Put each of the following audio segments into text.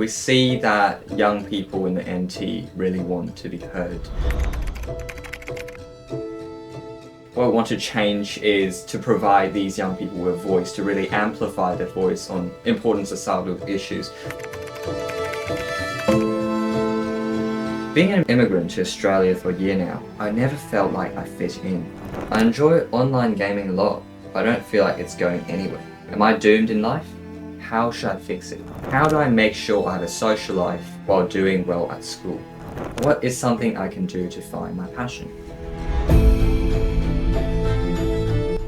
We see that young people in the NT really want to be heard. What we want to change is to provide these young people with a voice, to really amplify their voice on important societal issues. Being an immigrant to Australia for a year now, I never felt like I fit in. I enjoy online gaming a lot, but I don't feel like it's going anywhere. Am I doomed in life? How should I fix it? How do I make sure I have a social life while doing well at school? What is something I can do to find my passion?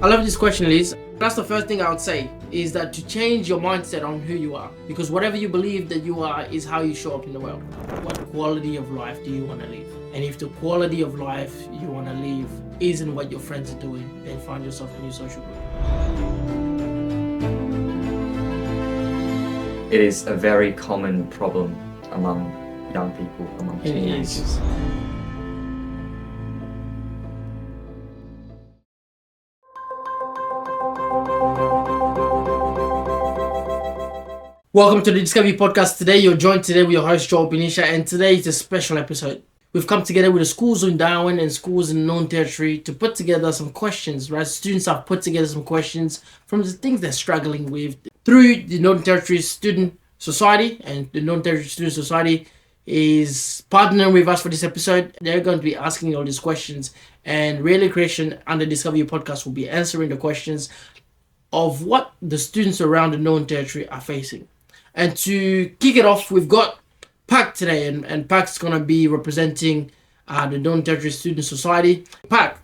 I love this question, Liz. That's the first thing I would say, is that to change your mindset on who you are. Because whatever you believe that you are is how you show up in the world. What quality of life do you want to live? And if the quality of life you want to live isn't what your friends are doing, then find yourself a new social group. It is a very common problem among young people, among teenagers. Welcome to the Discovery Podcast. Today, you're joined today with your host, Joel Benisha, and today is a special episode. We've come together with the schools in Darwin and schools in the Northern Territory to put together some questions, right? Students have put together some questions from the things they're struggling with through the Northern Territory Student Society, and the Northern Territory Student Society is partnering with us for this episode. They're going to be asking all these questions, and Really Creation and the Discovery Podcast will be answering the questions of what the students around the Northern Territory are facing. And to kick it off, we've got Pak today, and Pak's going to be representing the Northern Territory Student Society. Pak,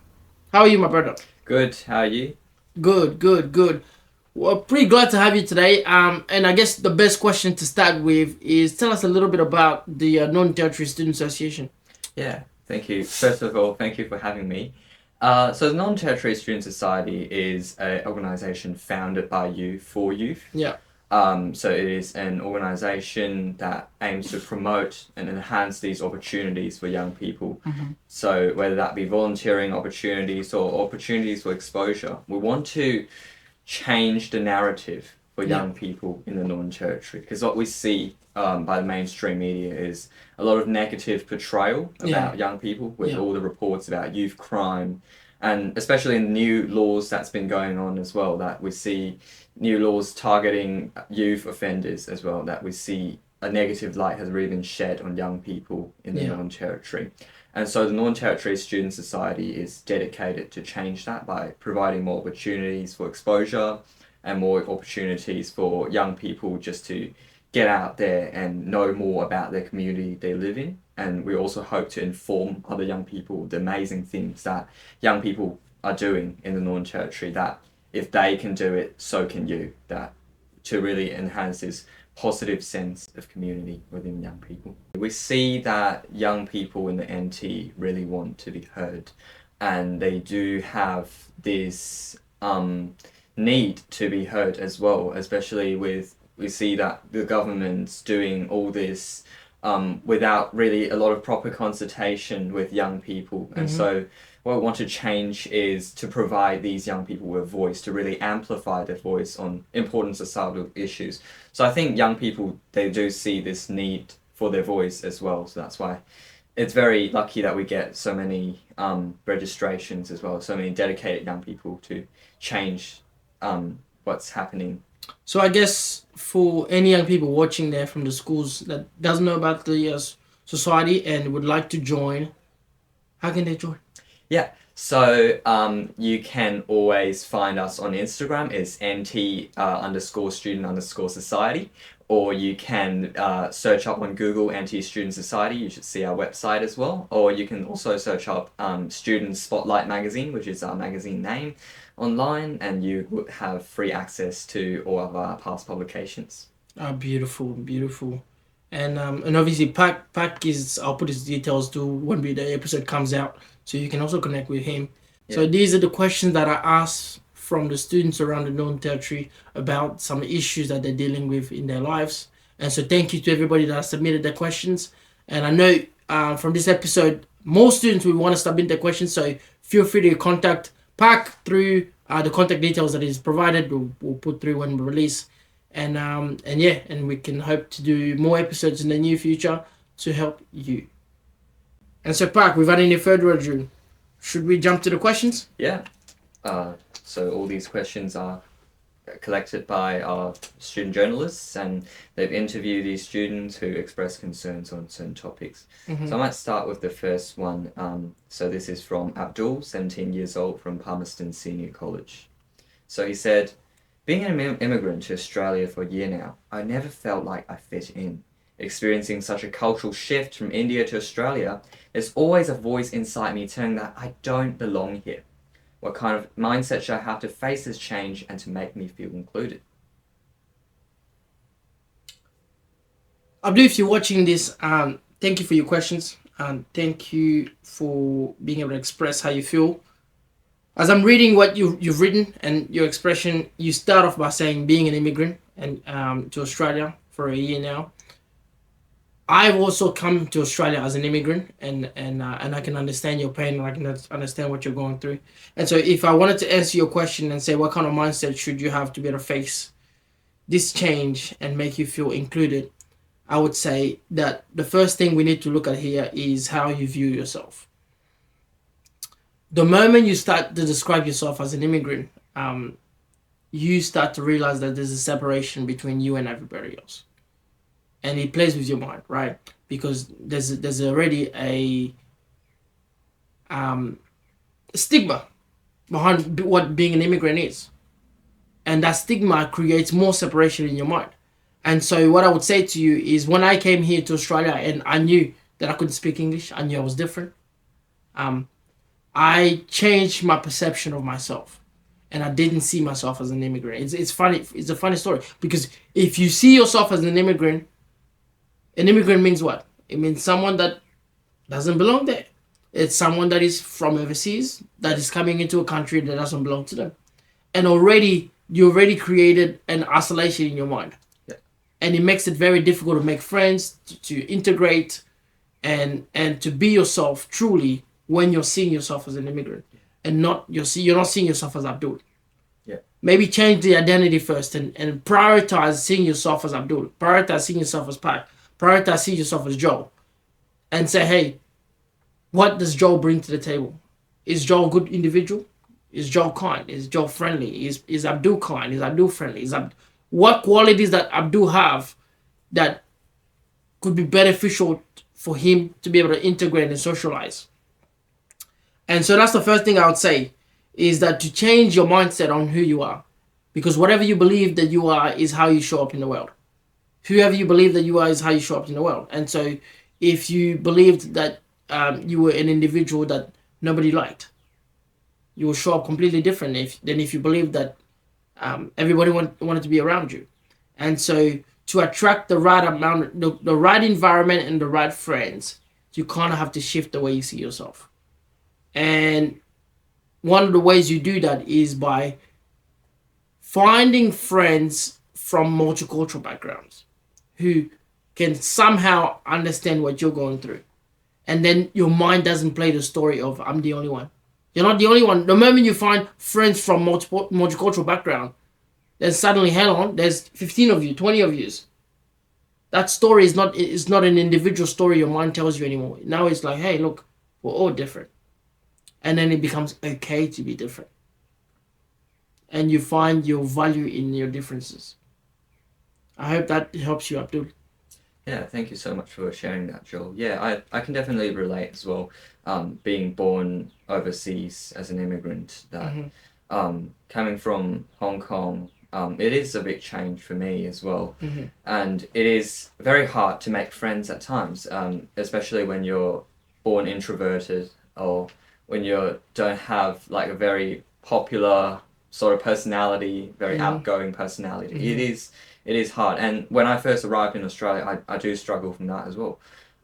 how are you, my brother? Good, how are you? Good. Well, pretty glad to have you today. And I guess the best question to start with is tell us a little bit about the Northern Territory Student Association. Yeah, thank you. First of all, thank you for having me. So the Northern Territory Student Society is an organisation founded by youth for youth. Yeah. So it is an organisation that aims to promote and enhance these opportunities for young people. Mm-hmm. So whether that be volunteering opportunities or opportunities for exposure, we want to change the narrative for young people in the Northern Territory. Because what we see by the mainstream media is a lot of negative portrayal about young people with all the reports about youth crime, and especially in new laws that's been going on as well, that we see new laws targeting youth offenders as well, that we see a negative light has really been shed on young people in the Northern Territory. And so the Northern Territory Student Society is dedicated to change that by providing more opportunities for exposure and more opportunities for young people just to get out there and know more about their community they live in. And we also hope to inform other young people the amazing things that young people are doing in the Northern Territory, that if they can do it, so can you, that to really enhance this positive sense of community within young people. We see that young people in the NT really want to be heard, and they do have this need to be heard as well, especially with, we see that the government's doing all this without really a lot of proper consultation with young people. And so what we want to change is to provide these young people with a voice, to really amplify their voice on important societal issues. So I think young people, they do see this need for their voice as well. So that's why it's very lucky that we get so many registrations as well, so many dedicated young people to change what's happening. So I guess for any young people watching there from the schools that doesn't know about the society and would like to join, how can they join? Yeah, so you can always find us on Instagram. It's NT_student_society, or you can search up on Google NT Student Society. You should see our website as well, or you can also search up Student Spotlight magazine, which is our magazine name, online, and you would have free access to all of our past publications. Beautiful. And obviously Pak is, I'll put his details to when the episode comes out, so you can also connect with him. Yeah. So these are the questions that I asked from the students around the Northern Territory about some issues that they're dealing with in their lives. And so thank you to everybody that submitted their questions. And I know from this episode, more students will want to submit their questions, so feel free to contact Pak through the contact details that is provided. We'll put through when we release. and we can hope to do more episodes in the near future to help you. And so, Park, without any further ado, should we jump to the questions? Yeah. So all these questions are collected by our student journalists, and they've interviewed these students who express concerns on certain topics. So I might start with the first one. So this is from Abdul, 17 years old, from Palmerston Senior College. So he said, being an immigrant to Australia for a year now, I never felt like I fit in. Experiencing such a cultural shift from India to Australia, there's always a voice inside me telling that I don't belong here. What kind of mindset should I have to face this change and to make me feel included? Abdul, if you're watching this, thank you for your questions. Thank you for being able to express how you feel. As I'm reading what you've written and your expression, you start off by saying being an immigrant and to Australia for a year now. I've also come to Australia as an immigrant, and I can understand your pain, and I can understand what you're going through. And so, if I wanted to answer your question and say what kind of mindset should you have to be able to face this change and make you feel included, I would say that the first thing we need to look at here is how you view yourself. The moment you start to describe yourself as an immigrant, you start to realize that there's a separation between you and everybody else. And it plays with your mind, right? Because there's already a stigma behind what being an immigrant is, and that stigma creates more separation in your mind. And so, what I would say to you is, when I came here to Australia and I knew that I couldn't speak English, I knew I was different. I changed my perception of myself, and I didn't see myself as an immigrant. It's funny. It's a funny story, because if you see yourself as an immigrant means what? It means someone that doesn't belong there. It's someone that is from overseas that is coming into a country that doesn't belong to them. And you already created an isolation in your mind. Yeah. And it makes it very difficult to make friends, to integrate, and to be yourself truly when you're seeing yourself as an immigrant, and you're not seeing yourself as Abdul. Yeah. Maybe change the identity first and prioritize seeing yourself as Abdul. Prioritize seeing yourself as Pat. Prioritize seeing yourself as Joel. And say, hey, what does Joel bring to the table? Is Joel a good individual? Is Joel kind? Is Joel friendly? Is Abdul kind? Is Abdul friendly? What qualities that Abdul have that could be beneficial for him to be able to integrate and socialize? And so that's the first thing I would say, is that to change your mindset on who you are. Because whatever you believe that you are is how you show up in the world. Whoever you believe that you are is how you show up in the world. And so if you believed that you were an individual that nobody liked, you will show up completely different than if you believed that everybody wanted to be around you. And so to attract the right amount, the right environment and the right friends, you kind of have to shift the way you see yourself. And one of the ways you do that is by finding friends from multicultural backgrounds who can somehow understand what you're going through. And then your mind doesn't play the story of, I'm the only one. You're not the only one. The moment you find friends from multicultural background, then suddenly, hang on, there's 15 of you, 20 of you. That story is not an individual story your mind tells you anymore. Now it's like, hey, look, we're all different. And then it becomes okay to be different. And you find your value in your differences. I hope that helps you, Abdul. Yeah, thank you so much for sharing that, Joel. Yeah, I can definitely relate as well. Being born overseas as an immigrant, that coming from Hong Kong, it is a big change for me as well. And it is very hard to make friends at times, especially when you're born introverted, or when you don't have like a very popular sort of personality, very outgoing personality. It is hard. And when I first arrived in Australia, I do struggle from that as well.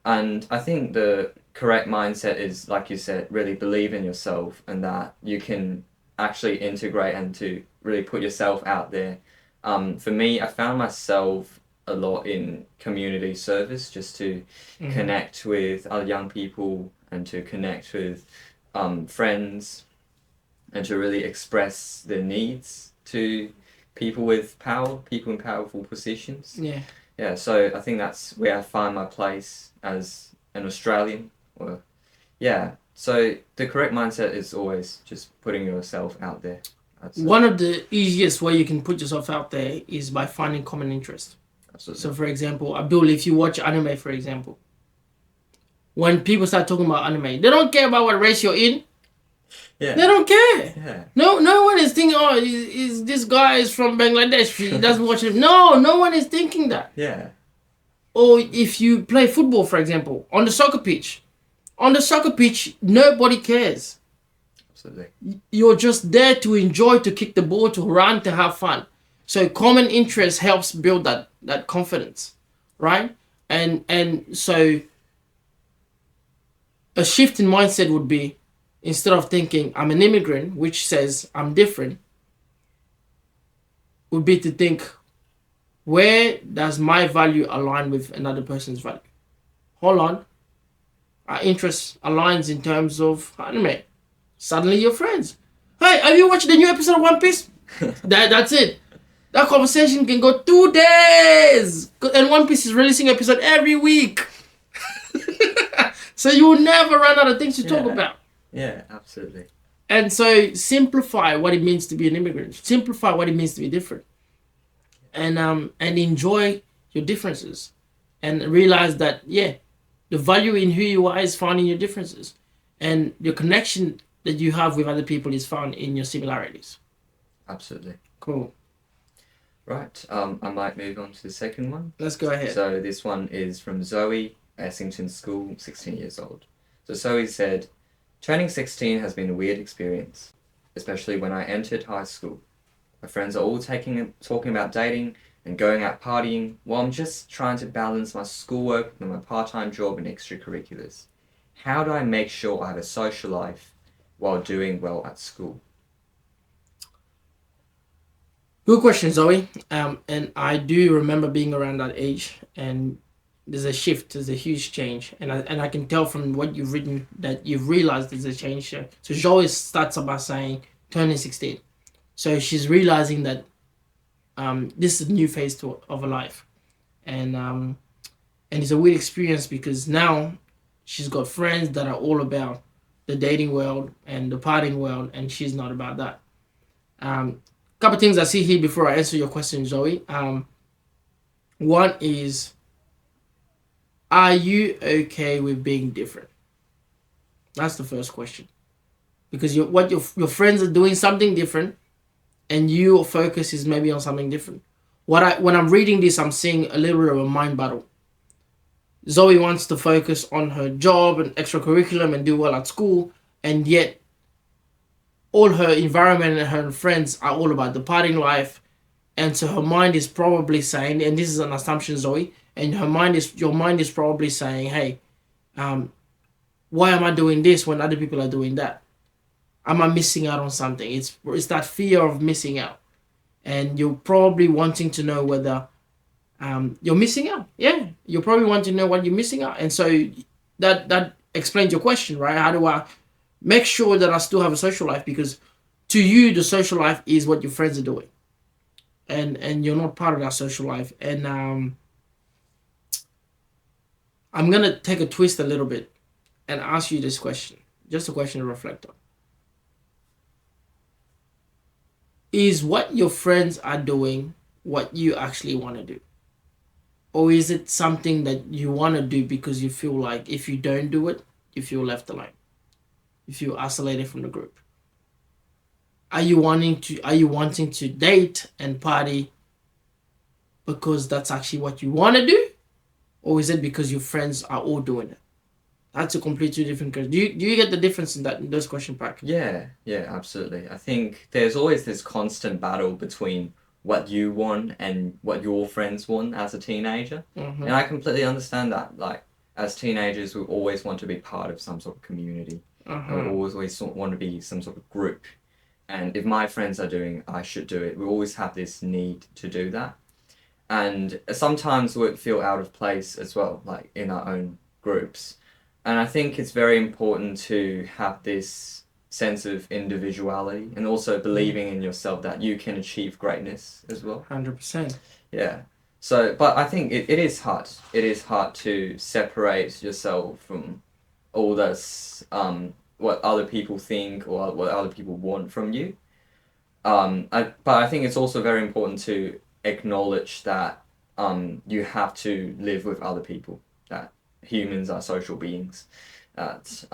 And I think the correct mindset is, like you said, really believe in yourself, and that you can actually integrate and to really put yourself out there. For me, I found myself a lot in community service, just to connect with other young people and to connect with friends, and to really express their needs to people with power, people in powerful positions. Yeah. Yeah, so I think that's where I find my place as an Australian. Or, yeah, so the correct mindset is always just putting yourself out there. One of the easiest way you can put yourself out there is by finding common interest. Absolutely. So, for example, Abdul, if you watch anime, for example, when people start talking about anime, they don't care about what race you're in. Yeah. They don't care. Yeah. No one is thinking, oh, is this guy is from Bangladesh? He doesn't watch it. No one is thinking that. Yeah. Or if you play football, for example, on the soccer pitch, nobody cares. Absolutely. You're just there to enjoy, to kick the ball, to run, to have fun. So common interest helps build that confidence, right? And so a shift in mindset would be, instead of thinking I'm an immigrant, which says I'm different, would be to think, where does my value align with another person's value? Hold on. Our interest aligns in terms of anime. Suddenly you're friends. Hey, have you watched the new episode of One Piece? That's it. That conversation can go 2 days. And One Piece is releasing episode every week. So you will never run out of things to talk about. Yeah, absolutely. And so simplify what it means to be an immigrant. Simplify what it means to be different. And enjoy your differences. And realize that, the value in who you are is found in your differences. And your connection that you have with other people is found in your similarities. Absolutely. Cool. Right. I might move on to the second one. Let's go ahead. So this one is from Zoe, Essington School, 16 years old. So Zoe said, turning 16 has been a weird experience, especially when I entered high school. My friends are all talking about dating and going out partying, while I'm just trying to balance my schoolwork and my part-time job and extracurriculars. How do I make sure I have a social life while doing well at school? Good question, Zoe. And I do remember being around that age, and there's a shift, there's a huge change, and I can tell from what you've written that you've realized there's a change here. So Zoe starts by saying turning 16, so she's realizing that this is a new phase of her life, and it's a weird experience because now she's got friends that are all about the dating world and the partying world, and she's not about that. Couple things I see here before I answer your question, Zoe. One is, are you okay with being different? That's the first question. Because your friends are doing something different, and your focus is maybe on something different. When I'm reading this, I'm seeing a little bit of a mind battle. Zoe wants to focus on her job and extracurriculum and do well at school, and yet all her environment and her friends are all about the partying life. And so her mind is probably saying, and this is an assumption, Zoe, and your mind is probably saying, hey, why am I doing this when other people are doing that? Am I missing out on something? It's that fear of missing out. And you're probably wanting to know whether you're missing out. Yeah, you're probably wanting to know what you're missing out. And so that explains your question, right? How do I make sure that I still have a social life? Because to you, the social life is what your friends are doing. And you're not part of that social life. And I'm going to take a twist a little bit and ask you this question. Just a question to reflect on. Is what your friends are doing what you actually want to do? Or is it something that you want to do because you feel like if you don't do it, you feel left alone? You feel isolated from the group? Are you wanting to date and party because that's actually what you want to do? Or is it because your friends are all doing it? That's a completely different question. Do you get the difference in those question pack? Yeah, absolutely. I think there's always this constant battle between what you want and what your friends want as a teenager. Mm-hmm. And I completely understand that. Like, as teenagers, we always want to be part of some sort of community. And we always want to be some sort of group. And if my friends are doing it, I should do it. We always have this need to do that. And sometimes we feel out of place as well, like in our own groups. And I think it's very important to have this sense of individuality and also believing in yourself that you can achieve greatness as well. 100%. Yeah. So, but I think it is hard. It is hard to separate yourself from all this, what other people think or what other people want from you. But I think it's also very important to acknowledge that you have to live with other people, that humans are social beings, that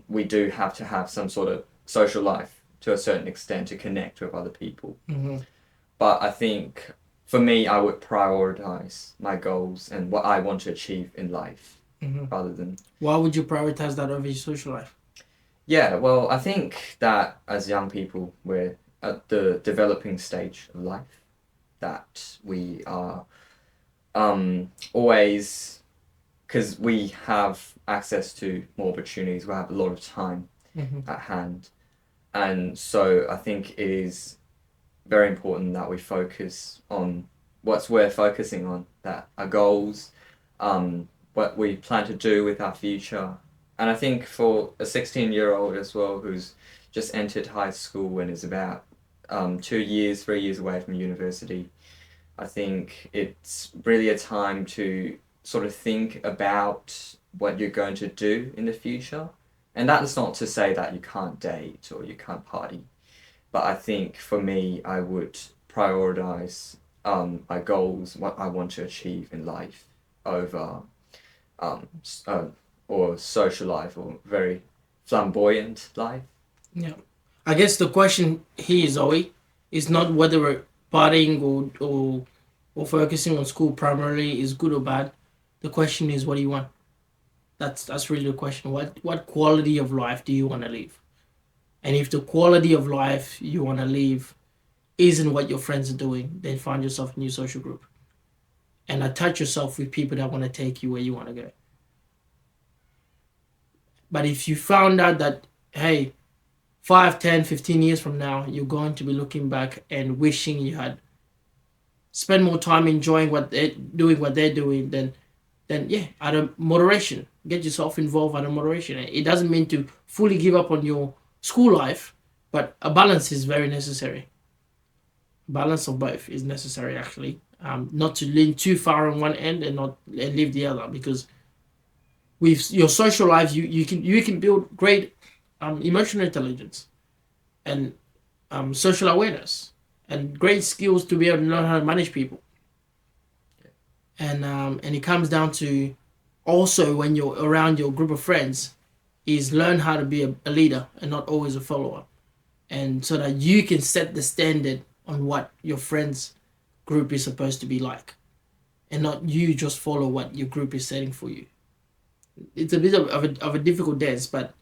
we do have to have some sort of social life to a certain extent to connect with other people. Mm-hmm. But I think for me, I would prioritize my goals and what I want to achieve in life rather than. Why would you prioritize that over your social life? Yeah, well, I think that as young people, we're at the developing stage of life, that we are always, because we have access to more opportunities, we have a lot of time at hand. And so I think it is very important that we focus on what's we're focusing on, that our goals, what we plan to do with our future. And I think for a 16-year-old as well who's just entered high school and is about 3 years away from university, I think it's really a time to sort of think about what you're going to do in the future. And that's not to say that you can't date or you can't party. But I think for me, I would prioritize my goals, what I want to achieve in life, over or social life or very flamboyant life. Yeah. I guess the question here, Zoe, is not whether we're partying or focusing on school primarily is good or bad. The question is, what do you want? That's really the question. What quality of life do you want to live? And if the quality of life you want to live isn't what your friends are doing, then find yourself a new social group. And attach yourself with people that want to take you where you want to go. But if you found out that, hey, 5, 10, 15 years from now, you're going to be looking back and wishing you had spent more time enjoying what they're doing, then yeah, out of moderation, get yourself involved out of moderation. It doesn't mean to fully give up on your school life, but a balance is very necessary. Balance of both is necessary, actually. Not to lean too far on one end and leave the other, because with your social life, you can build great emotional intelligence and social awareness and great skills to be able to learn how to manage people. And it comes down to also when you're around your group of friends, is learn how to be a leader and not always a follower, and so that you can set the standard on what your friends group is supposed to be like, and not you just follow what your group is setting for you. It's a bit of a difficult dance, but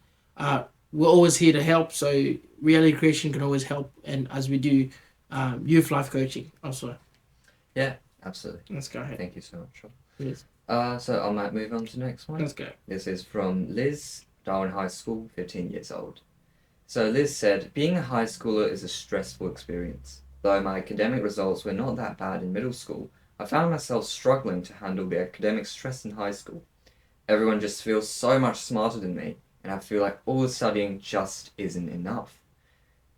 we're always here to help. So reality creation can always help, and as we do youth life coaching also. Yeah, absolutely. Let's go ahead. Thank you so much. Yes. So I might move on to the next one. Let's go. This is from Liz, Darwin High School, 15 years old. So Liz said, being a high schooler is a stressful experience. Though my academic results were not that bad in middle school, I found myself struggling to handle the academic stress in high school. Everyone just feels so much smarter than me, and I feel like all the studying just isn't enough.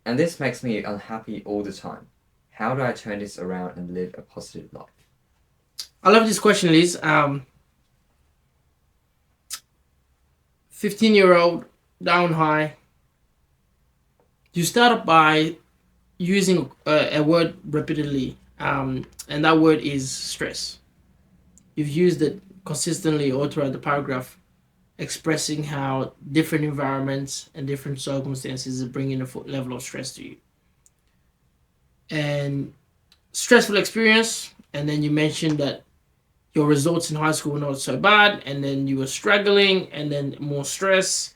And this makes me unhappy all the time. How do I turn this around and live a positive life? I love this question, Liz. 15-year-old, down high. You start by using a word repeatedly, and that word is stress. You've used it consistently all throughout the paragraph, expressing how different environments and different circumstances are bringing a level of stress to you. And stressful experience, and then you mentioned that your results in high school were not so bad, and then you were struggling, and then more stress,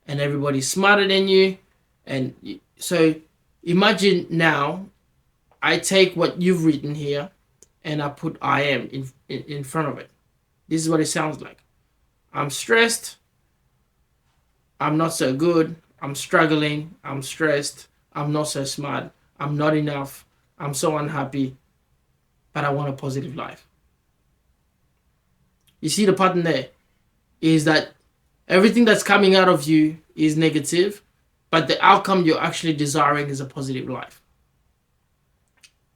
and everybody's smarter than you. And so imagine now I take what you've written here and I put I am in front of it. This is what it sounds like. I'm stressed. I'm not so good. I'm struggling. I'm stressed. I'm not so smart. I'm not enough. I'm so unhappy. But I want a positive life. You see the pattern there? Is that everything that's coming out of you is negative, but the outcome you're actually desiring is a positive life.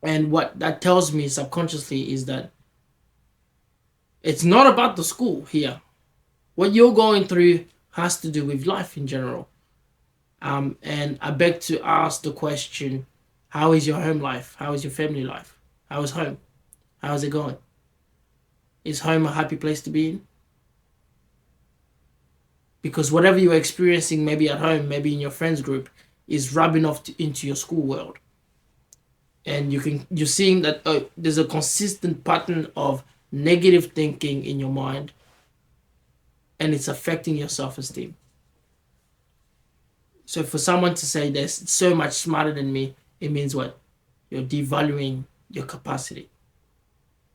And what that tells me subconsciously is that it's not about the school here. What you're going through has to do with life in general. And I beg to ask the question, how is your home life? How is your family life? How is home? How is it going? Is home a happy place to be in? Because whatever you're experiencing, maybe at home, maybe in your friends group, is rubbing off into your school world. And you're seeing that there's a consistent pattern of negative thinking in your mind, and it's affecting your self-esteem. So for someone to say they're so much smarter than me, it means what? You're devaluing your capacity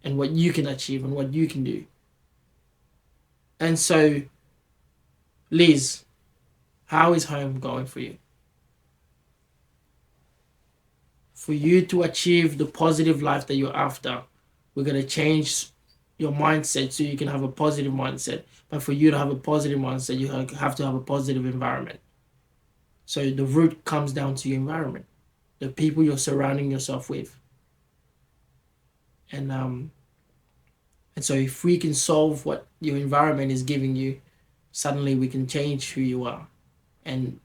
and what you can achieve and what you can do. And so, Liz, how is home going for you? For you to achieve the positive life that you're after, we're going to change your mindset so you can have a positive mindset. But for you to have a positive mindset, you have to have a positive environment. So the root comes down to your environment, the people you're surrounding yourself with. And so if we can solve what your environment is giving you, suddenly we can change who you are and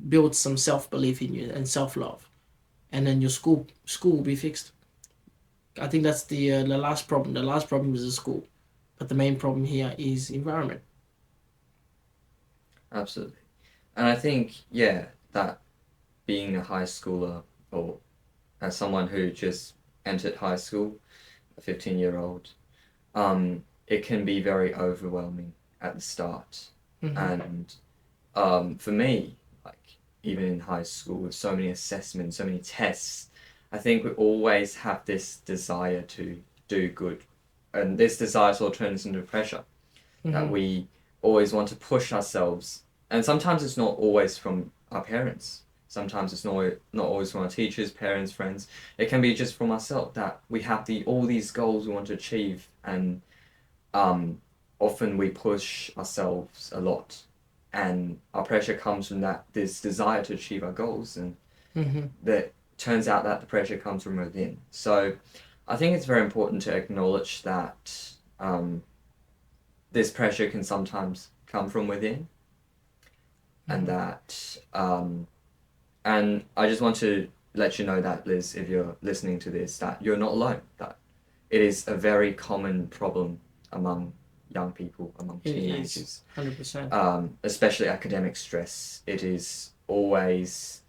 build some self-belief in you and self-love. And then your school will be fixed. I think that's the last problem. The last problem is the school. But the main problem here is environment. Absolutely. And I think, yeah, that being a high schooler or as someone who just entered high school, a 15-year-old, it can be very overwhelming at the start. And for me, like even in high school with so many assessments, so many tests, I think we always have this desire to do good. And this desire sort of turns into pressure that we always want to push ourselves. And sometimes it's not always from our parents. Sometimes it's not always from our teachers, parents, friends. It can be just from ourselves that we have all these goals we want to achieve, and often we push ourselves a lot, and our pressure comes from this desire to achieve our goals, and that turns out that the pressure comes from within. So I think it's very important to acknowledge that this pressure can sometimes come from within, and that and I just want to let you know that, Liz, if you're listening to this, that you're not alone, that it is a very common problem among young people, among teenagers. 100%. Especially academic stress. It is always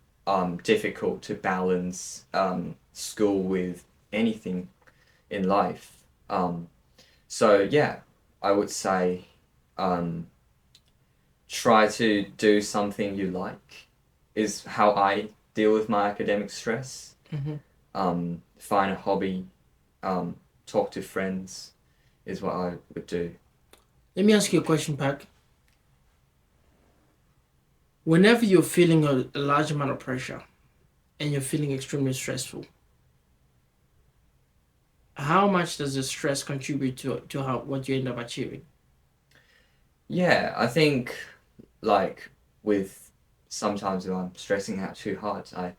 difficult to balance school with anything in life. So yeah, I would say try to do something you like is how I deal with my academic stress. Find a hobby, talk to friends is what I would do. Let me ask you a question, Pac. Whenever you're feeling a large amount of pressure and you're feeling extremely stressful, how much does the stress contribute to what you end up achieving? Yeah, I think like with sometimes if I'm stressing out too hard, I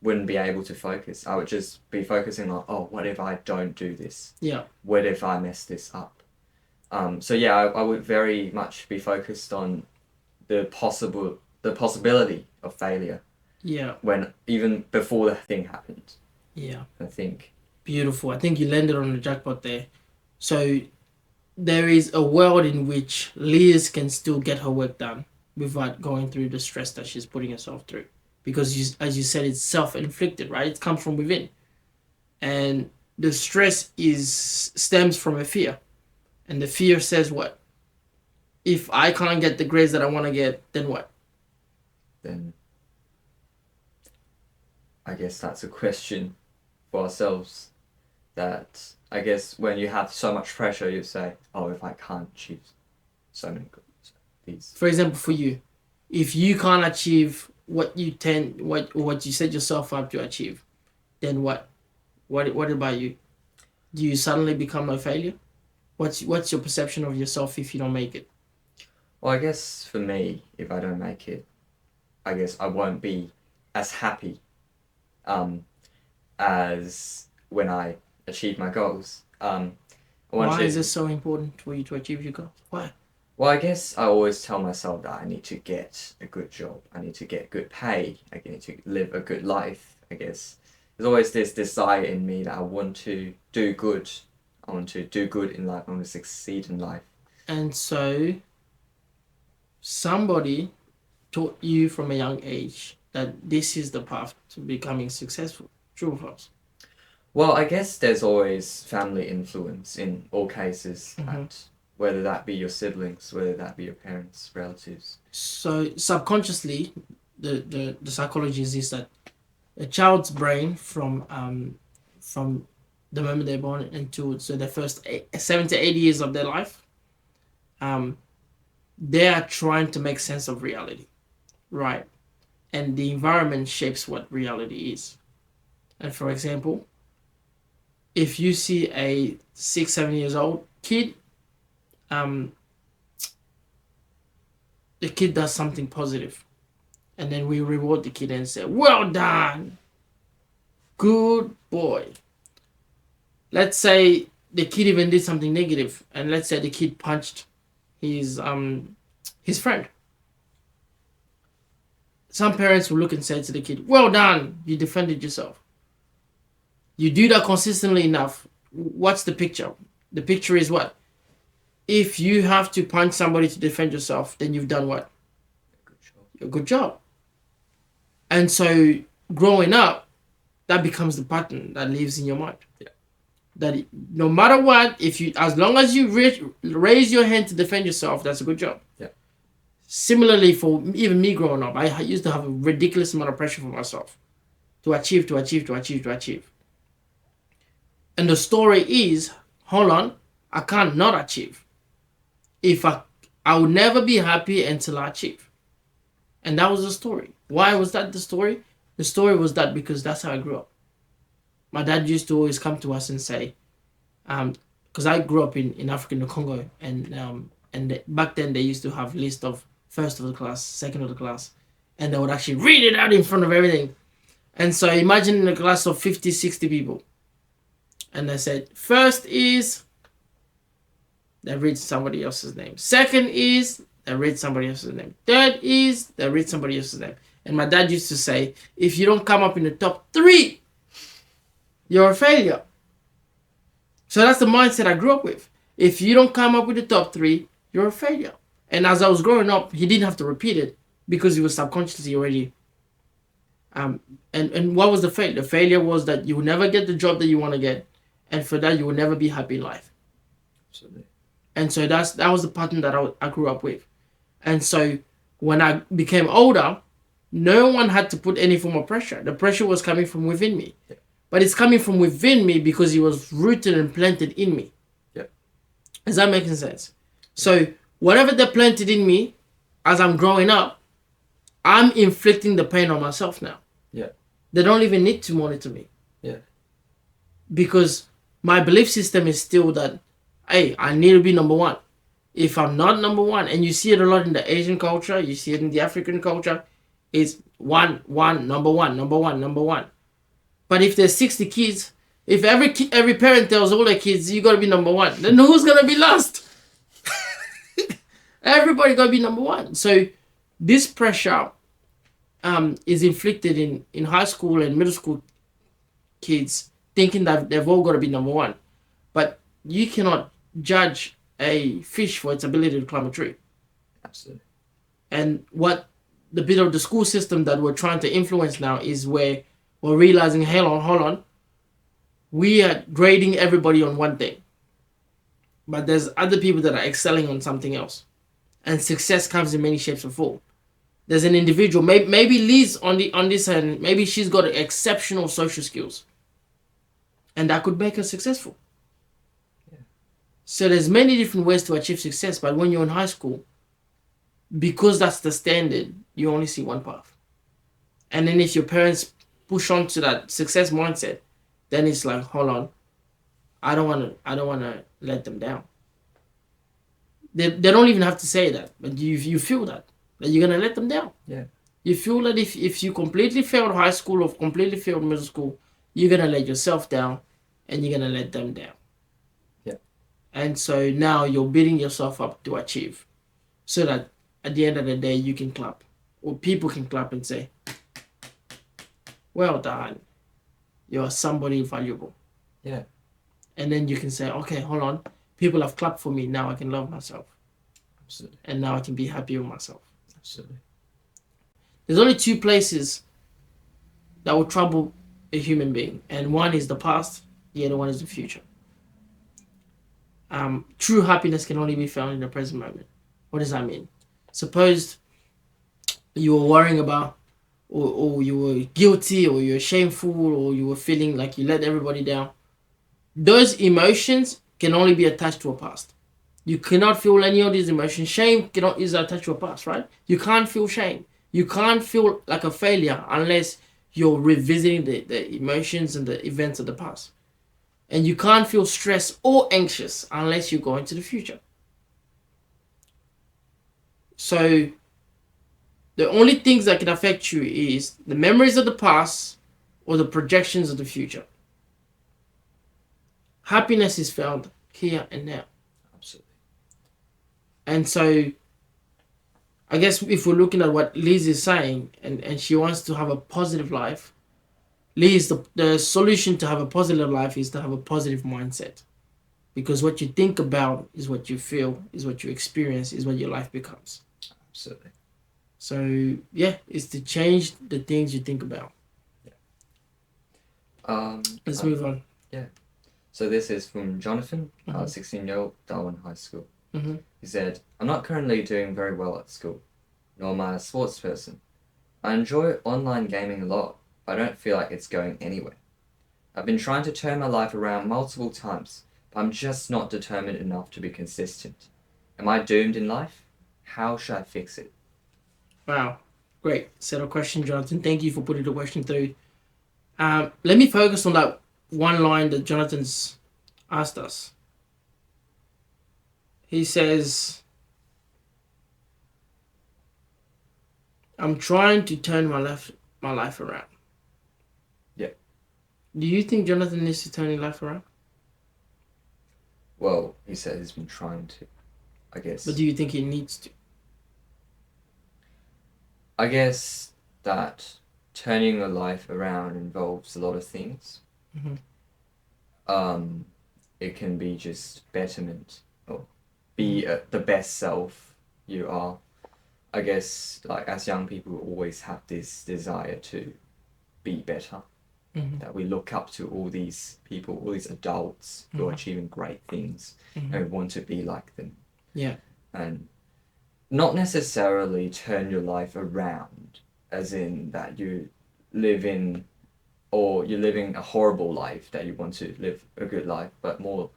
wouldn't be able to focus. I would just be focusing on, oh, what if I don't do this? Yeah. What if I mess this up? So yeah, I would very much be focused on the possibility of failure. Yeah. When even before the thing happened. Yeah. I think. Beautiful. I think you landed on the jackpot there. So there is a world in which Liz can still get her work done without going through the stress that she's putting herself through. Because as you said, it's self-inflicted, right? It comes from within. And the stress stems from a fear. And the fear says what? If I can't get the grades that I want to get, then what? Then I guess that's a question for ourselves. That I guess when you have so much pressure, you say, oh, if I can't achieve so many goals, these. For example, for you, if you can't achieve what you set yourself up to achieve, then what? What about you? Do you suddenly become a failure? What's your perception of yourself if you don't make it? Well, I guess for me, if I don't make it, I guess I won't be as happy as when I achieve my goals. I want Why to. is this so important for you to achieve your goals? Why? Well, I guess I always tell myself that I need to get a good job. I need to get good pay. I need to live a good life. I guess there's always this desire in me that I want to do good. I want to do good in life. I want to succeed in life. And so somebody taught you from a young age that this is the path to becoming successful. True or false? Well, I guess there's always family influence in all cases, Mhm. and whether that be your siblings, whether that be your parents, relatives. So subconsciously, the psychology is that a child's brain from the moment they're born into so the first 7 to 8 years of their life, they are trying to make sense of reality, right? And the environment shapes what reality is. And for example, if you see a 6, 7 years old kid, the kid does something positive, and then we reward the kid and say, "Well done, good boy." Let's say the kid even did something negative, and let's say the kid punched his friend. Some parents will look and say to the kid, "Well done, you defended yourself." You do that consistently enough. What's the picture? The picture is what? If you have to punch somebody to defend yourself, then you've done what? Good job. A good job. And so growing up, that becomes the pattern that lives in your mind. Yeah. That no matter what, as long as you raise your hand to defend yourself, that's a good job. Yeah. Similarly, for even me growing up, I used to have a ridiculous amount of pressure for myself to achieve. And the story is, hold on, I can't not achieve. I will never be happy until I achieve. And that was the story. Why was that the story? The story was that because that's how I grew up. My dad used to always come to us and say, because I grew up in Africa, in the Congo, and back then they used to have list of first of the class, second of the class, and they would actually read it out in front of everything. And so imagine in a class of 50, 60 people, and they said, first is, they read somebody else's name. Second is, they read somebody else's name. Third is, they read somebody else's name. And my dad used to say, if you don't come up in the top 3, you're a failure. So that's the mindset I grew up with. If you don't come up with the top 3, you're a failure. And as I was growing up, he didn't have to repeat it because he was subconsciously already. And what was the failure? The failure was that you will never get the job that you want to get. And for that, you will never be happy in life. Absolutely. And so that was the pattern that I grew up with. And so when I became older, no one had to put any form of pressure. The pressure was coming from within me. Yeah. But it's coming from within me because it was rooted and planted in me. Yeah. Is that making sense? So whatever they planted in me as I'm growing up, I'm inflicting the pain on myself now. Yeah. They don't even need to monitor me. Yeah. Because my belief system is still that, hey, I need to be number one. If I'm not number one, and you see it a lot in the Asian culture, you see it in the African culture, it's number one. But if there's 60 kids, if every parent tells all their kids, you gotta be number one, then who's gonna be last? Everybody gotta be number one. So this pressure is inflicted in high school and middle school kids, thinking that they've all got to be number one. But you cannot judge a fish for its ability to climb a tree. Absolutely. And what the bit of the school system that we're trying to influence now is where we're realizing, hold on, we are grading everybody on one thing. But there's other people that are excelling on something else. And success comes in many shapes and forms. There's an individual, maybe Liz on this end, maybe she's got exceptional social skills. And that could make her successful. Yeah. So there's many different ways to achieve success, but when you're in high school, because that's the standard, you only see one path. And then if your parents push on to that success mindset, then it's like, hold on, I don't wanna let them down. They don't even have to say that, but you feel that you're gonna let them down. Yeah. You feel that if you completely failed high school or completely failed middle school, you're gonna let yourself down and you're gonna let them down. Yeah. And so now you're beating yourself up to achieve. So that at the end of the day you can clap. Or people can clap and say, well done. You're somebody valuable. Yeah. And then you can say, okay, hold on. People have clapped for me. Now I can love myself. Absolutely. And now I can be happy with myself. Absolutely. There's only two places that will trouble a human being. And one is the past. The other one is the future. True happiness can only be found in the present moment. What does that mean? Suppose you were worrying about or you were guilty or you were shameful or you were feeling like you let everybody down. Those emotions can only be attached to a past. You cannot feel any of these emotions. Shame is attached to a past, right? You can't feel shame. You can't feel like a failure unless you're revisiting the emotions and the events of the past. And you can't feel stressed or anxious unless you go into the future. So the only things that can affect you is the memories of the past or the projections of the future. Happiness is found here and now. Absolutely. And so I guess if we're looking at what Liz is saying and she wants to have a positive life, Liz, the solution to have a positive life is to have a positive mindset. Because what you think about is what you feel, is what you experience, is what your life becomes. Absolutely. So yeah, it's to change the things you think about. Yeah. Let's move on. Yeah. So this is from Jonathan, Mhm. 16-year-old, Darwin High School. Mm-hmm. He said, I'm not currently doing very well at school, nor am I a sports person. I enjoy online gaming a lot, but I don't feel like it's going anywhere. I've been trying to turn my life around multiple times, but I'm just not determined enough to be consistent. Am I doomed in life? How should I fix it? Wow, great set of questions, Jonathan. Thank you for putting the question through. Let me focus on that one line that Jonathan's asked us. He says, I'm trying to turn my life around. Yeah. Do you think Jonathan needs to turn his life around? Well, he said he's been trying to, I guess. But do you think he needs to? I guess that turning your life around involves a lot of things. Mm-hmm. It can be just betterment or be the best self you are. I guess, like, as young people, we always have this desire to be better. Mm-hmm. That we look up to all these people, all these adults who are achieving great things, and we want to be like them. Yeah. And not necessarily turn your life around, as in that you live in, or you're living a horrible life that you want to live a good life, but more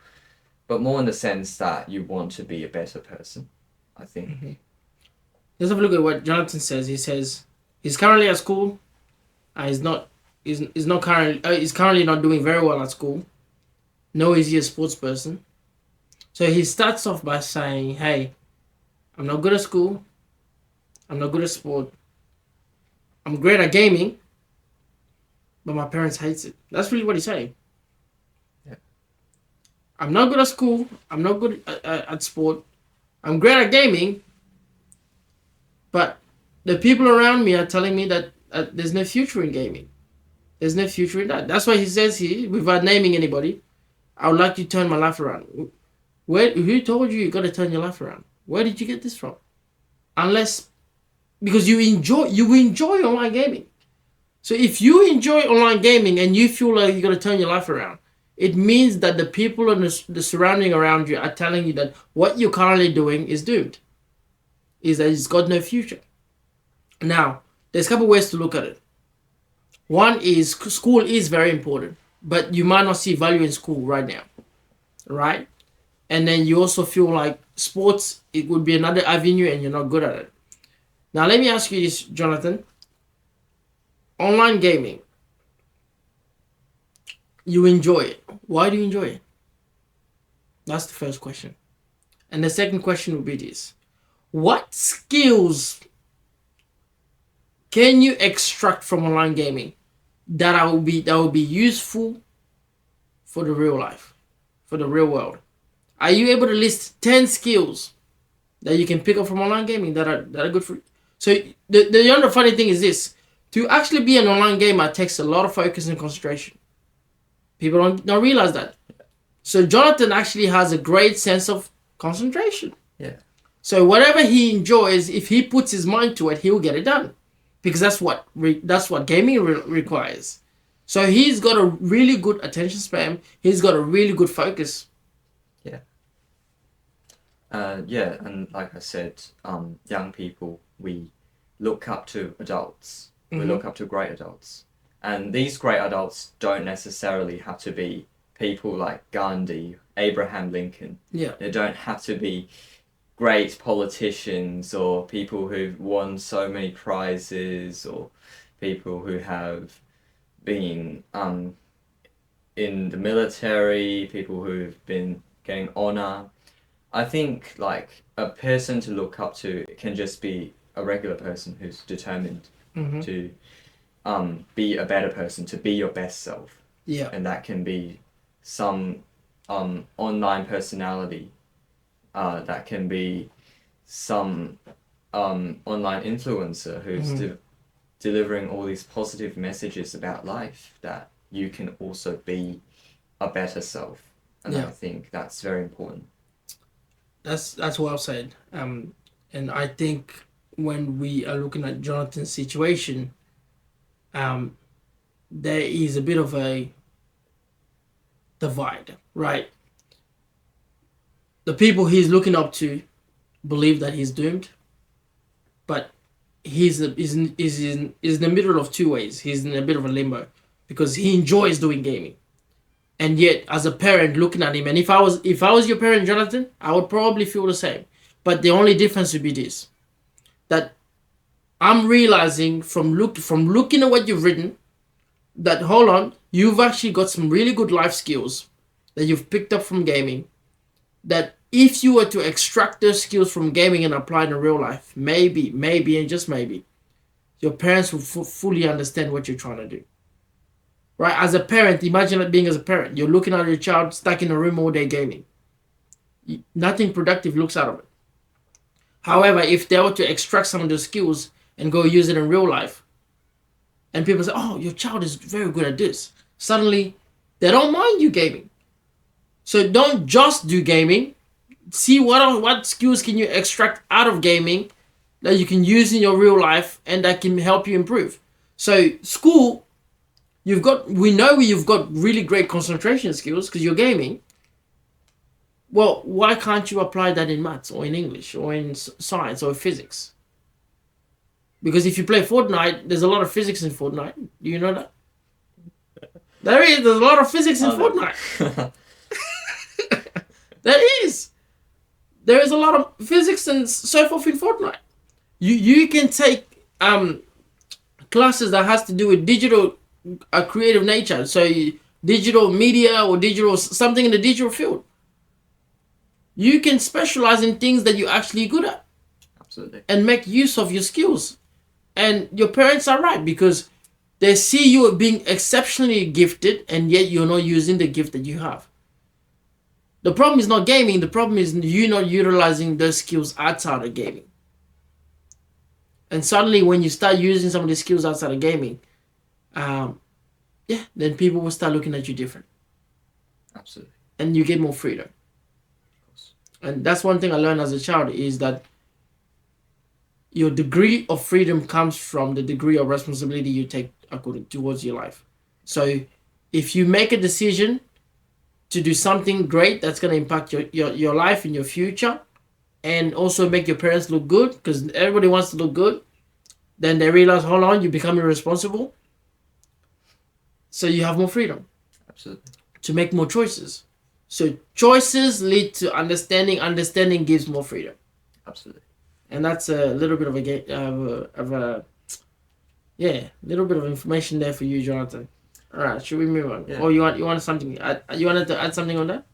in the sense that you want to be a better person, I think. Mm-hmm. Let's have a look at what Jonathan says. He says he's currently at school. He's currently not doing very well at school. Nor is he a sports person. So he starts off by saying, "Hey, I'm not good at school. I'm not good at sport. I'm great at gaming, but my parents hate it." That's really what he's saying. Yeah. I'm not good at school. I'm not good at sport. I'm great at gaming, but the people around me are telling me that there's no future in gaming. There's no future in that. That's why he says here, without naming anybody, I would like to turn my life around. Who told you got to turn your life around? Where did you get this from? Unless because you enjoy online gaming. So if you enjoy online gaming and you feel like you got to turn your life around, it means that the people and the surrounding around you are telling you that what you're currently doing is doomed. Is that it's got no future. Now, there's a couple ways to look at it. One is school is very important, but you might not see value in school right now, right? And then you also feel like sports, it would be another avenue and you're not good at it. Now, let me ask you this, Jonathan. Online gaming, you enjoy it. Why do you enjoy it? That's the first question. And the second question would be this. What skills can you extract from online gaming that will be useful for the real life, for the real world? Are you able to list 10 skills that you can pick up from online gaming that are good for you? So the other funny thing is this: to actually be an online gamer takes a lot of focus and concentration. People don't realize that. So Jonathan actually has a great sense of concentration. Yeah. So whatever he enjoys, if he puts his mind to it, he'll get it done, because that's what gaming requires. So he's got a really good attention span. He's got a really good focus. Yeah. Yeah, and like I said, young people, we look up to adults. We look up to great adults. And these great adults don't necessarily have to be people like Gandhi, Abraham Lincoln. Yeah. They don't have to be great politicians or people who've won so many prizes or people who have been in the military, people who've been getting honor. I think like a person to look up to can just be a regular person who's determined to be a better person, to be your best self. Yeah. And that can be some online personality. That can be some online influencer who's delivering all these positive messages about life, that you can also be a better self. And I think that's very important. That's well said. And I think when we are looking at Jonathan's situation, there is a bit of a divide, right? The people he's looking up to believe that he's doomed, but he's in the middle of two ways. He's in a bit of a limbo because he enjoys doing gaming, and yet as a parent looking at him, and if I was your parent, Jonathan, I would probably feel the same. But the only difference would be this: that I'm realizing from looking at what you've written, that hold on, you've actually got some really good life skills that you've picked up from gaming, that if you were to extract those skills from gaming and apply it in real life, maybe, and just maybe, your parents will fully understand what you're trying to do. Right? As a parent, imagine it being as a parent. You're looking at your child stuck in a room all day gaming. Nothing productive looks out of it. However, if they were to extract some of those skills and go use it in real life, and people say, oh, your child is very good at this, suddenly they don't mind you gaming. So don't just do gaming. See what skills can you extract out of gaming that you can use in your real life and that can help you improve. So school, we know you've got really great concentration skills because you're gaming. Well, why can't you apply that in maths or in English or in science or physics? Because if you play Fortnite, there's a lot of physics in Fortnite. Do you know that? There's a lot of physics in Fortnite. There is. There is a lot of physics and so forth in Fortnite. You can take classes that has to do with digital creative nature. So digital media or digital something in the digital field. You can specialize in things that you're actually good at. Absolutely. And make use of your skills. And your parents are right because they see you being exceptionally gifted and yet you're not using the gift that you have. The problem is not gaming. The problem is you not utilizing those skills outside of gaming. And suddenly when you start using some of the skills outside of gaming, then people will start looking at you different. Absolutely. And you get more freedom. Of course. And that's one thing I learned as a child is that your degree of freedom comes from the degree of responsibility you take towards your life. So if you make a decision to do something great that's going to impact your life and your future and also make your parents look good, because everybody wants to look good, then they realize, hold on, you become irresponsible. So you have more freedom. Absolutely. To make more choices. So choices lead to understanding. Understanding gives more freedom. Absolutely. And that's a little bit of little bit of information there for you, Jonathan. All right, should we move on? Yeah. Or you wanted something? You wanted to add something on that?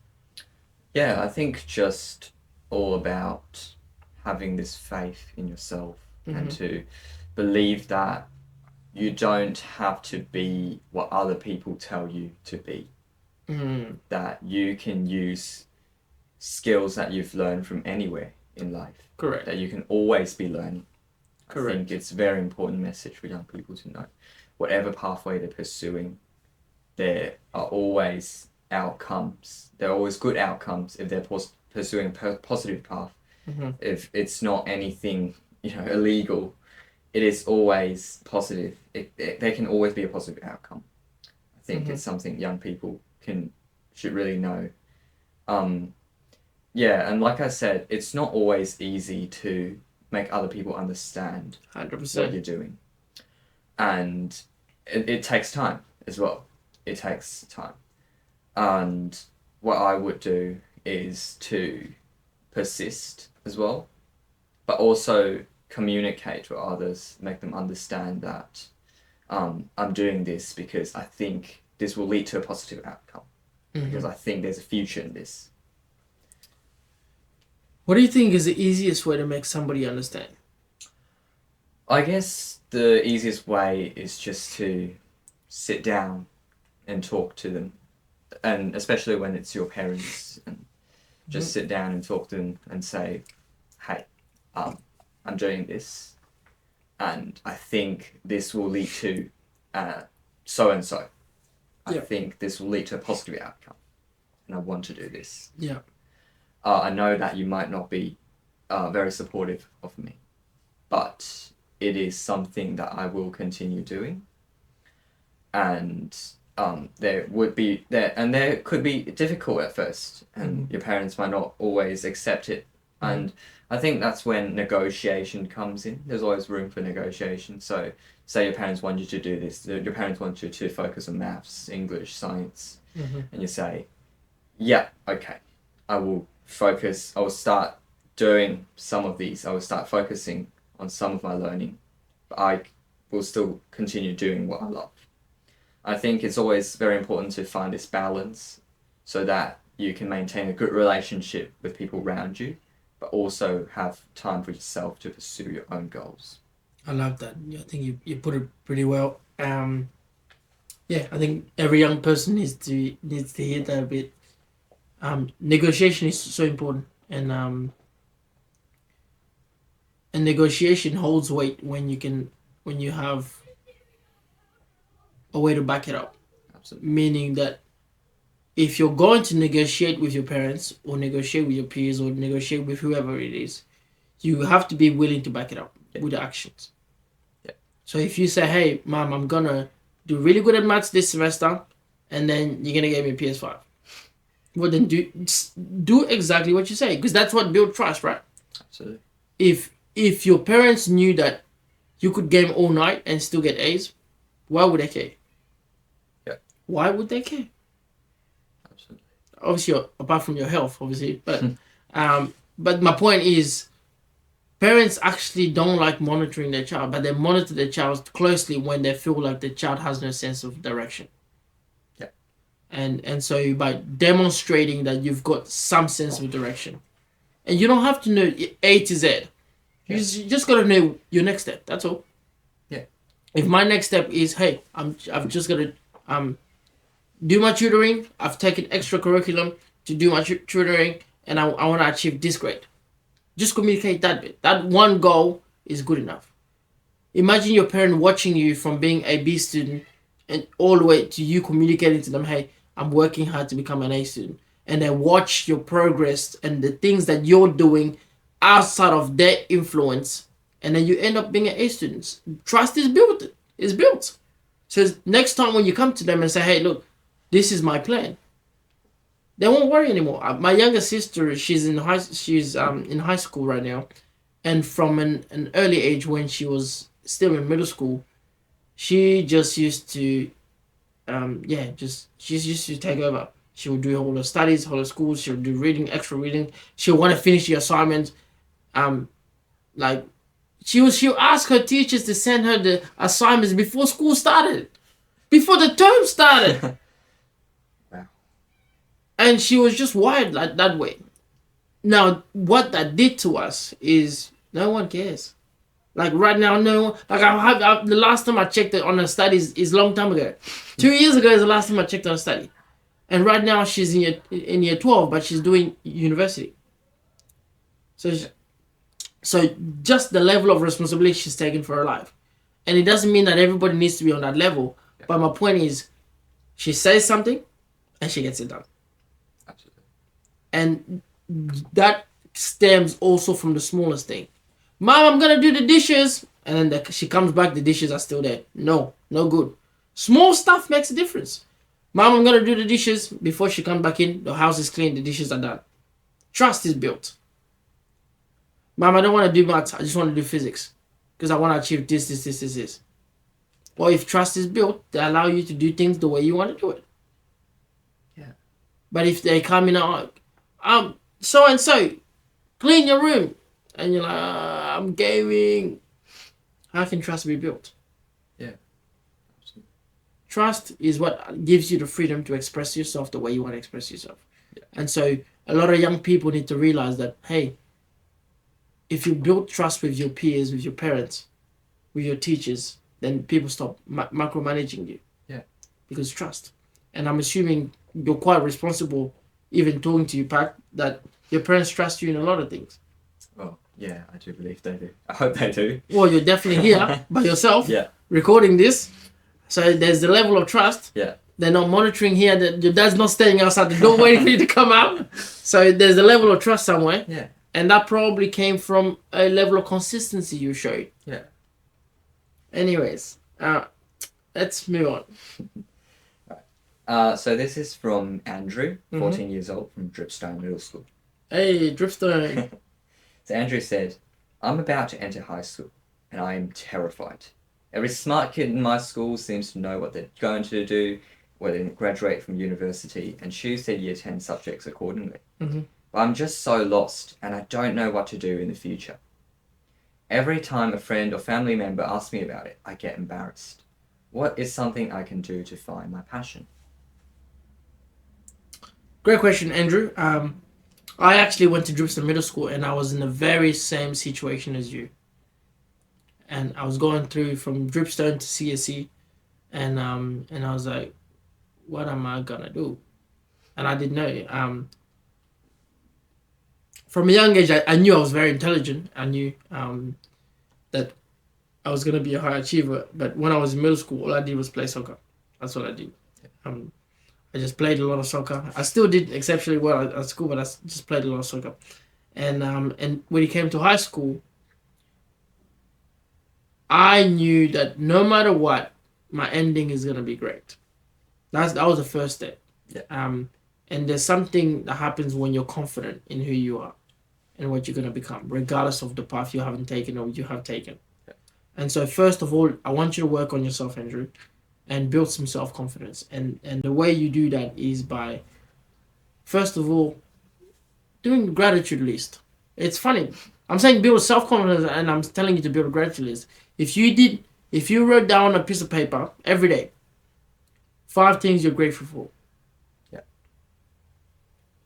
Yeah, I think just all about having this faith in yourself and to believe that you don't have to be what other people tell you to be. That you can use skills that you've learned from anywhere in life. Correct. That you can always be learning. Correct. I think it's a very important message for young people to know. Whatever pathway they're pursuing, there are always outcomes. There are always good outcomes if they're pursuing a positive path. If it's not anything, illegal, it is always positive. There can always be a positive outcome. I think it's something young people should really know. Yeah, and like I said, it's not always easy to make other people understand 100%. what you're doing. And it takes time as well. It takes time. And what I would do is to persist as well, but also communicate with others, make them understand that I'm doing this because I think this will lead to a positive outcome. Because I think there's a future in this. What do you think is the easiest way to make somebody understand? I guess the easiest way is just to sit down and talk to them, and especially when it's your parents, and just sit down and talk to them and say, hey, I'm doing this, and I think this will lead to so and so. I think this will lead to a positive outcome, and I want to do this. Yeah. I know that you might not be very supportive of me, but it is something that I will continue doing. And there could be difficult at first, and your parents might not always accept it. And I think that's when negotiation comes in. There's always room for negotiation. So say your parents want you to do this, your parents want you to focus on maths, English, science, and you say, yeah, okay, I will start doing some of these, I will start focusing on some of my learning, but I will still continue doing what I love. I think it's always very important to find this balance so that you can maintain a good relationship with people around you, but also have time for yourself to pursue your own goals. I love that. I think you put it pretty well. Yeah, I think every young person needs to hear that a bit. Negotiation is so important, and negotiation holds weight when you have a way to back it up. Absolutely. Meaning that if you're going to negotiate with your parents or negotiate with your peers or negotiate with whoever it is, you have to be willing to back it up with actions. Yeah. So if you say, hey, Mom, I'm going to do really good at maths this semester, and then you're going to give me a PS5. Well, then do exactly what you say, because that's what builds trust, right? Absolutely. If your parents knew that you could game all night and still get A's, why would they care? Yeah. Why would they care? Absolutely. Obviously, apart from your health, obviously, but but my point is, parents actually don't like monitoring their child, but they monitor their child closely when they feel like the child has no sense of direction. Yeah. And so by demonstrating that you've got some sense of direction, and you don't have to know A to Z, you just got to know your next step. That's all. Yeah. If my next step is, hey, I've just got to do my tutoring. I've taken extra curriculum to do my tutoring, and I want to achieve this grade. Just communicate that bit. That one goal is good enough. Imagine your parent watching you from being a B student and all the way to you communicating to them, hey, I'm working hard to become an A student. And they watch your progress and the things that you're doing outside of their influence. And then you end up being an A student. Trust is built. It's built. So next time when you come to them and say, hey, look, this is my plan, they won't worry anymore. My younger sister, she's in high school right now, and from an early age when she was still in middle school, she just used to, she used to take over. She would do all her studies, all her schools. She would do reading, extra reading. She'll want to finish the assignments. She'll ask her teachers to send her the assignments before school started, before the term started. And she was just wired like that way. Now, what that did to us is no one cares. Like right now, no. Like the last time I checked it on her studies is long time ago. 2 years ago is the last time I checked on her study, and right now she's in year 12, but she's doing university. So just the level of responsibility she's taking for her life, and it doesn't mean that everybody needs to be on that level. Yeah. But my point is, she says something, and she gets it done. Absolutely. And that stems also from the smallest thing. Mom, I'm gonna do the dishes, and then she comes back, the dishes are still there. No good. Small stuff makes a difference. Mom, I'm gonna do the dishes. Before she comes back in, the house is clean, the dishes are done. Trust is built. Mom, I don't want to do maths, I just want to do physics because I want to achieve this. Well, if trust is built, they allow you to do things the way you want to do it. Yeah. But if they come in, so and so, clean your room, and you're like, I'm gaming. How can trust be built? Yeah. Absolutely. Trust is what gives you the freedom to express yourself the way you want to express yourself. Yeah. And so a lot of young people need to realize that, hey, if you build trust with your peers, with your parents, with your teachers, then people stop micromanaging you. Yeah. Because trust. And I'm assuming you're quite responsible, even talking to you, Pat, that your parents trust you in a lot of things. Oh, yeah, I do believe they do. I hope they do. Well, you're definitely here by yourself, Yeah. recording this. So there's the level of trust. Yeah. They're not monitoring here. That your dad's not staying outside the door waiting for you to come out. So there's a level of trust somewhere. Yeah. And that probably came from a level of consistency you showed. Yeah. Anyways, let's move on. So this is from Andrew, 14 years old, from Dripstone Middle School. Hey, Dripstone. So Andrew said, I'm about to enter high school, and I am terrified. Every smart kid in my school seems to know what they're going to do, whether they graduate from university, and choose their year 10 subjects accordingly. Mm-hmm. But I'm just so lost, and I don't know what to do in the future. Every time a friend or family member asks me about it, I get embarrassed. What is something I can do to find my passion? Great question, Andrew. I actually went to Dripstone Middle School, and I was in the very same situation as you. And I was going through from Dripstone to CSE, and I was like, what am I gonna do? And I didn't know. From a young age, I knew I was very intelligent. I knew that I was going to be a high achiever. But when I was in middle school, all I did was play soccer. That's what I did. I just played a lot of soccer. I still did exceptionally well at school, but I just played a lot of soccer. And when it came to high school, I knew that no matter what, my ending is going to be great. That was the first step. Yeah. And there's something that happens when you're confident in who you are and what you're going to become, regardless of the path you haven't taken or you have taken. Yeah. And so first of all, I want you to work on yourself, Andrew, and build some self-confidence. And the way you do that is by, first of all, doing the gratitude list. It's funny. I'm saying build self-confidence, and I'm telling you to build a gratitude list. If you wrote down a piece of paper every day, 5 things you're grateful for,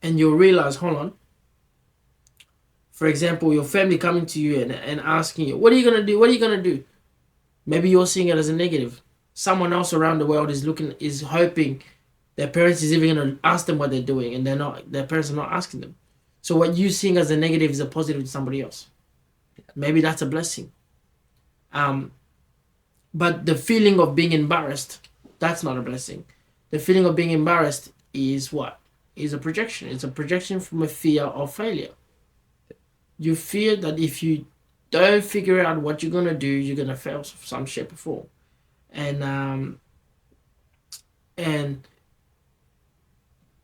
and you'll realize, hold on. For example, your family coming to you and asking you, what are you going to do? What are you going to do? Maybe you're seeing it as a negative. Someone else around the world is hoping their parents is even going to ask them what they're doing, and their parents are not asking them. So what you seeing as a negative is a positive to somebody else. Maybe that's a blessing. But the feeling of being embarrassed, that's not a blessing. The feeling of being embarrassed is what? Is a projection. It's a projection from a fear of failure. You fear that if you don't figure out what you're gonna do, you're gonna fail some shape or form. And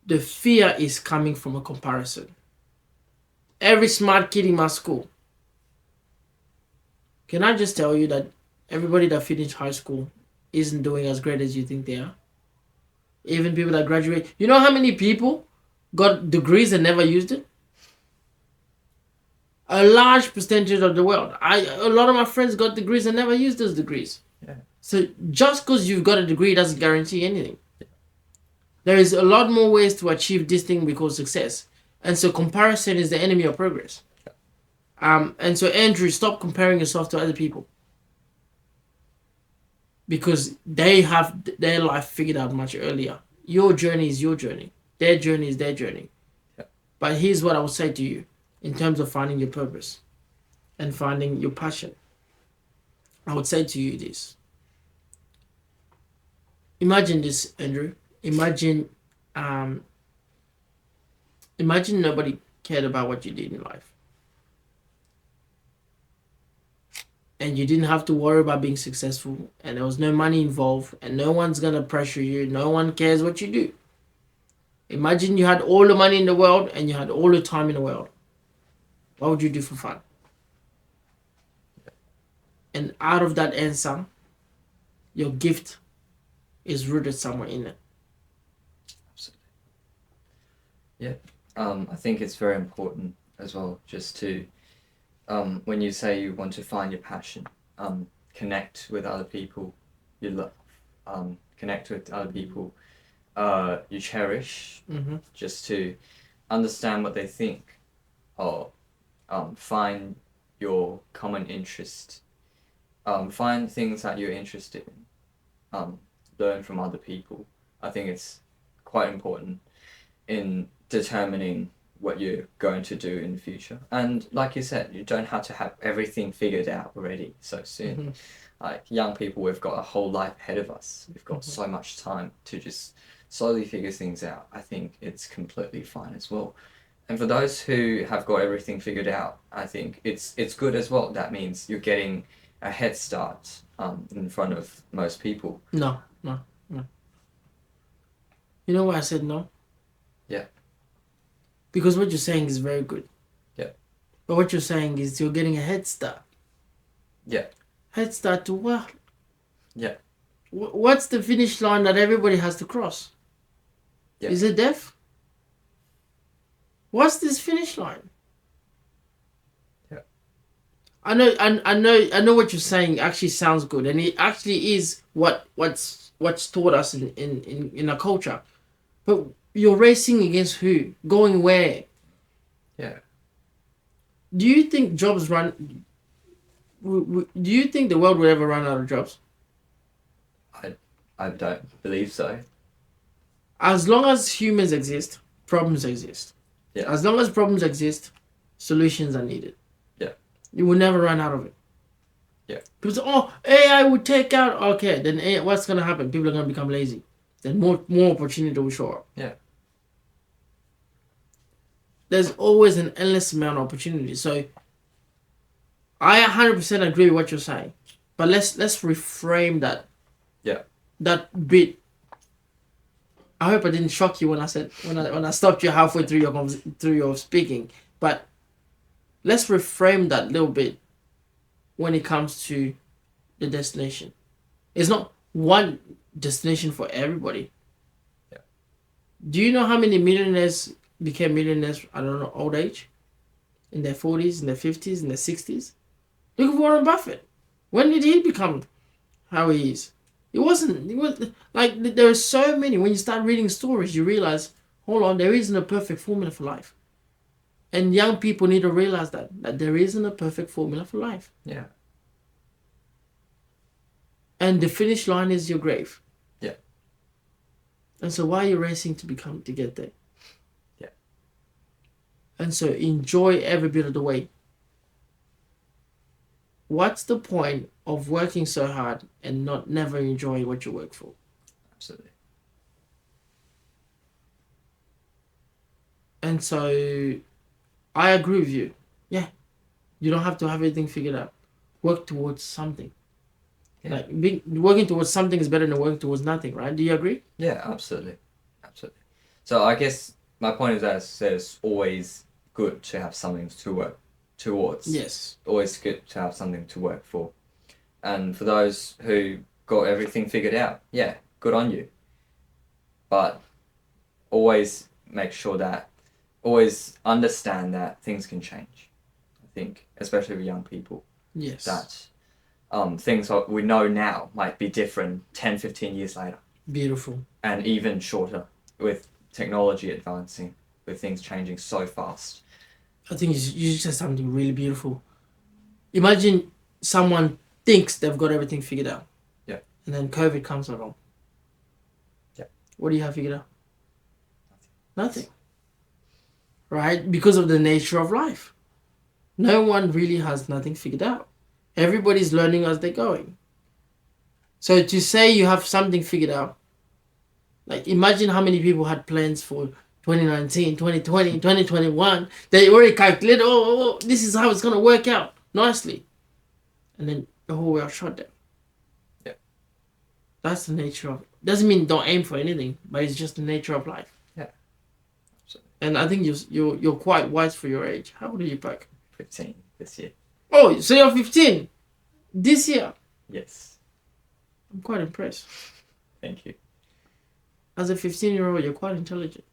the fear is coming from a comparison. Every smart kid in my school. Can I just tell you that everybody that finished high school isn't doing as great as you think they are? Even people that graduate. You know how many people got degrees and never used it? A large percentage of the world. A lot of my friends got degrees and never used those degrees. Yeah. So just because you've got a degree doesn't guarantee anything. Yeah. There is a lot more ways to achieve this thing we call success. And so comparison is the enemy of progress. And so Andrew, stop comparing yourself to other people because they have their life figured out much earlier. Your journey is your journey. Their journey is their journey. Yeah. But here's what I would say to you in terms of finding your purpose and finding your passion. I would say to you this. Imagine this, Andrew. Um, imagine nobody cared about what you did in life. And you didn't have to worry about being successful, and there was no money involved, and no one's gonna pressure you, no one cares what you do. Imagine you had all the money in the world and you had all the time in the world. What would you do for fun? And out of that answer, your gift is rooted somewhere in it. Absolutely. Yeah. I think it's very important as well, just to when you say you want to find your passion, connect with other people you love, connect with other people you cherish, Mm-hmm. just to understand what they think, or find your common interest, find things that you're interested in, learn from other people. I think it's quite important in determining what you're going to do in the future. And like you said, you don't have to have everything figured out already so soon. Mm-hmm. Like young people, we've got a whole life ahead of us. We've got Mm-hmm. so much time to just slowly figure things out. I think it's completely fine as well. And for those who have got everything figured out, I think it's good as well. That means you're getting a head start in front of most people. No. You know why I said no? Yeah. Because what you're saying is very good. Yeah. But what you're saying is you're getting a head start. Yeah. Head start to what? Yeah. What's the finish line that everybody has to cross? Yeah. Is it death? What's this finish line? Yeah. I know what you're saying actually sounds good, and it actually is what's taught us in our culture. But you're racing against who? Going where? Yeah. Do you think jobs run? Do you think the world will ever run out of jobs? I don't believe so. As long as humans exist, problems exist. Yeah. As long as problems exist, solutions are needed. Yeah. You will never run out of it. Yeah. People say, "Oh, AI would take out." Okay, then what's gonna happen? People are gonna become lazy. Then more opportunity will show up. Yeah. There's always an endless amount of opportunity. So I 100% agree with what you're saying, but let's reframe that. Yeah. That bit. I hope I didn't shock you when I said when I stopped you halfway through your speaking. But let's reframe that little bit when it comes to the destination. It's not one destination for everybody. Yeah. Do you know how many millionaires became millionaires, I don't know, old age? In their 40s, in their 50s, in their 60s? Look at Warren Buffett. When did he become how he is? It was like there are so many. When you start reading stories, you realize, hold on, there isn't a perfect formula for life. And young people need to realize that there isn't a perfect formula for life. Yeah. And the finish line is your grave. Yeah. And so why are you racing to get there? Yeah. And so enjoy every bit of the way. What's the point of working so hard and never enjoy what you work for? Absolutely. And so I agree with you. Yeah. You don't have to have everything figured out. Work towards something. Yeah. Like working towards something is better than working towards nothing, right? Do you agree? Yeah, absolutely. Absolutely. So I guess my point is that it's always good to have something to work towards. Yes. Always good to have something to work for. And for those who got everything figured out, yeah, good on you. But always make sure that, always understand that things can change. I think, especially with young people, Yes. that things that we know now might be different 10, 15 years later. Beautiful. And even shorter with technology advancing, with things changing so fast. I think you said something really beautiful. Imagine someone thinks they've got everything figured out. Yeah. And then COVID comes along. Yeah. What do you have figured out? Nothing. Right? Because of the nature of life. No one really has nothing figured out. Everybody's learning as they're going. So to say you have something figured out, like imagine how many people had plans for 2019, 2020, 2021. They already calculated, this is how it's going to work out nicely. And then the whole world shut down. Yeah. That's the nature of it. Doesn't mean don't aim for anything, but it's just the nature of life. Yeah. Absolutely. And I think you're quite wise for your age. How old are you, Pac? 15 this year. Oh, so you're 15 this year? Yes. I'm quite impressed. Thank you. As a 15-year-old, you're quite intelligent.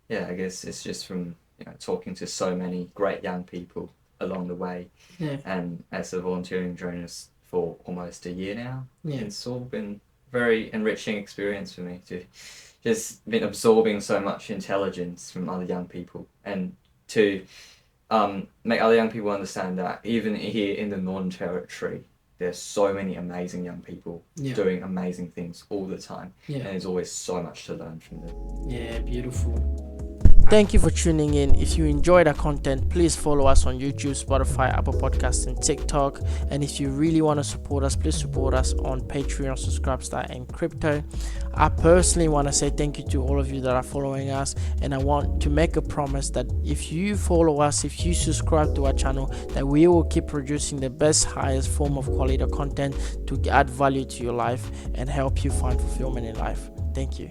Yeah, I guess it's just from talking to so many great young people along the way. Yeah. And as a volunteering journalist for almost a year now, Yeah. it's all been very enriching experience for me to just been absorbing so much intelligence from other young people, and to make other young people understand that even here in the Northern Territory, there's so many amazing young people doing amazing things all the time. Yeah. And there's always so much to learn from them. Yeah, beautiful. Thank you for tuning in. If you enjoyed our content, please follow us on YouTube, Spotify, Apple Podcasts, and TikTok. And if you really want to support us, please support us on Patreon, Subscribestar, and Crypto. I personally want to say thank you to all of you that are following us, and I want to make a promise that if you follow us, if you subscribe to our channel, that we will keep producing the best, highest form of quality content to add value to your life and help you find fulfillment in life. Thank you.